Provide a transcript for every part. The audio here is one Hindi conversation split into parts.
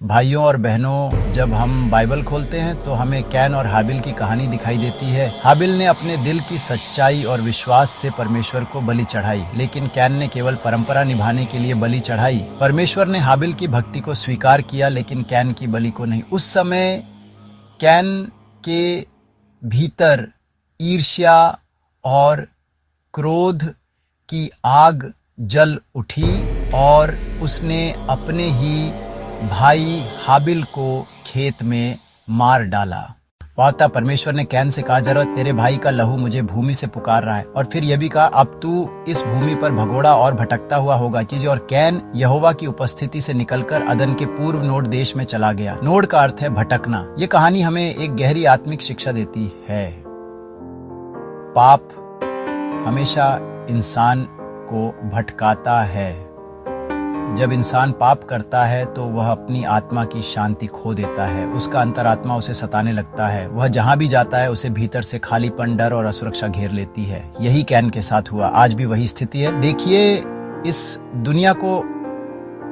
भाइयों और बहनों, जब हम बाइबल खोलते हैं तो हमें कैन और हाबिल की कहानी दिखाई देती है। हाबिल ने अपने दिल की सच्चाई और विश्वास से परमेश्वर को बलि चढ़ाई, लेकिन कैन ने केवल परंपरा निभाने के लिए बलि चढ़ाई। परमेश्वर ने हाबिल की भक्ति को स्वीकार किया, लेकिन कैन की बलि को नहीं। उस समय कैन के भीतर ईर्ष्या और क्रोध की आग जल उठी और उसने अपने ही भाई हाबिल को खेत में मार डाला। वाता परमेश्वर ने कैन से कहा, जरा तेरे भाई का लहू मुझे भूमि से पुकार रहा है। और फिर यह भी कहा, अब तू इस भूमि पर भगोड़ा और भटकता हुआ होगा। कीजिए। और कैन यहोवा की उपस्थिति से निकलकर अदन के पूर्व नोड देश में चला गया। नोड का अर्थ है भटकना। ये कहानी हमें एक गहरी आत्मिक शिक्षा देती है। पाप हमेशा इंसान को भटकाता है। जब इंसान पाप करता है तो वह अपनी आत्मा की शांति खो देता है। उसका अंतरात्मा उसे सताने लगता है। वह जहां भी जाता है उसे भीतर से खालीपन, डर और असुरक्षा घेर लेती है। यही कैन के साथ हुआ। आज भी वही स्थिति है। देखिए, इस दुनिया को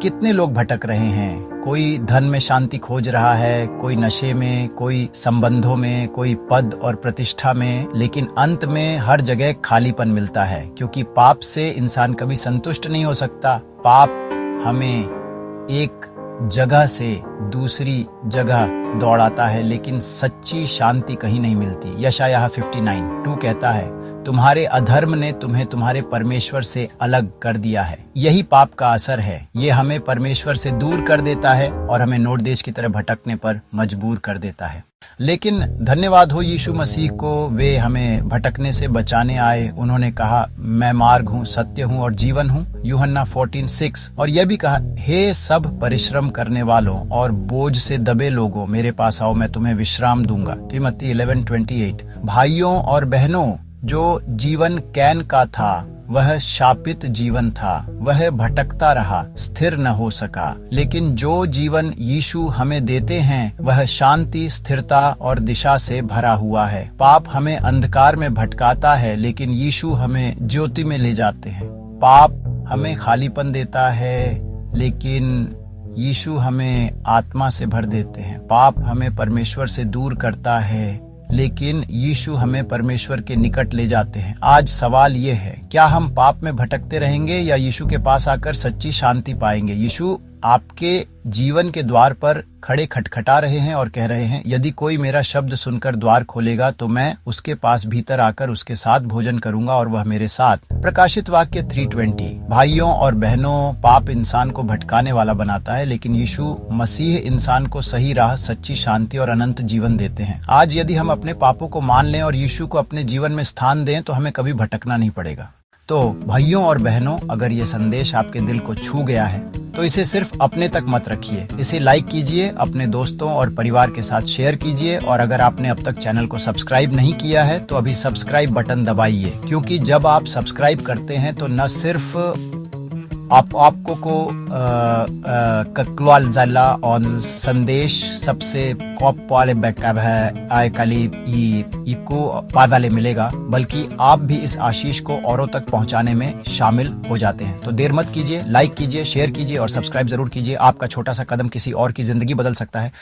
कितने लोग भटक रहे हैं। कोई धन में शांति खोज रहा है, कोई नशे में, कोई संबंधों में, कोई पद और प्रतिष्ठा में, लेकिन अंत में हर जगह खालीपन मिलता है, क्योंकि पाप से इंसान कभी संतुष्ट नहीं हो सकता। पाप हमें एक जगह से दूसरी जगह दौड़ाता है, लेकिन सच्ची शांति कहीं नहीं मिलती। यशायाह 59:2 कहता है, तुम्हारे अधर्म ने तुम्हें तुम्हारे परमेश्वर से अलग कर दिया है। यही पाप का असर है। ये हमें परमेश्वर से दूर कर देता है और हमें नोट देश की तरह भटकने पर मजबूर कर देता है। लेकिन धन्यवाद हो यीशु मसीह को, वे हमें भटकने से बचाने आए। उन्होंने कहा, मैं मार्ग हूँ, सत्य हूँ और जीवन हूँ, यूहन्ना 14:6। और यह भी कहा, हे सब परिश्रम करने वालों और बोझ से दबे लोगों, मेरे पास आओ, मैं तुम्हें विश्राम दूंगा, तीमुथियुस 11:28। भाइयों और बहनों, जो जीवन कैन का था वह शापित जीवन था। वह भटकता रहा, स्थिर न हो सका। लेकिन जो जीवन यीशु हमें देते हैं वह शांति, स्थिरता और दिशा से भरा हुआ है। पाप हमें अंधकार में भटकाता है, लेकिन यीशु हमें ज्योति में ले जाते हैं। पाप हमें खालीपन देता है, लेकिन यीशु हमें आत्मा से भर देते हैं। पाप हमें परमेश्वर से दूर करता है, लेकिन यीशु हमें परमेश्वर के निकट ले जाते हैं। आज सवाल ये है, क्या हम पाप में भटकते रहेंगे या यीशु के पास आकर सच्ची शांति पाएंगे? यीशु आपके जीवन के द्वार पर खड़े खटखटा रहे हैं और कह रहे हैं, यदि कोई मेरा शब्द सुनकर द्वार खोलेगा तो मैं उसके पास भीतर आकर उसके साथ भोजन करूंगा और वह मेरे साथ। प्रकाशित वाक्य 3:20। भाइयों और बहनों, पाप इंसान को भटकाने वाला बनाता है, लेकिन यीशु मसीह इंसान को सही राह, सच्ची शांति और अनंत जीवन देते हैं। आज यदि हम अपने पापों को मान लें और यीशु को अपने जीवन में स्थान दें तो हमें कभी भटकना नहीं पड़ेगा। तो भाइयों और बहनों, अगर ये संदेश आपके दिल को छू गया है तो इसे सिर्फ अपने तक मत रखिए। इसे लाइक कीजिए, अपने दोस्तों और परिवार के साथ शेयर कीजिए। और अगर आपने अब तक चैनल को सब्सक्राइब नहीं किया है तो अभी सब्सक्राइब बटन दबाइए, क्योंकि जब आप सब्सक्राइब करते हैं तो न सिर्फ आपको कक्वाल जाला और संदेश सबसे कॉप वाले बैकअप है आय काली इको वाले मिलेगा, बल्कि आप भी इस आशीष को औरों तक पहुंचाने में शामिल हो जाते हैं। तो देर मत कीजिए, लाइक कीजिए, शेयर कीजिए और सब्सक्राइब जरूर कीजिए। आपका छोटा सा कदम किसी और की जिंदगी बदल सकता है।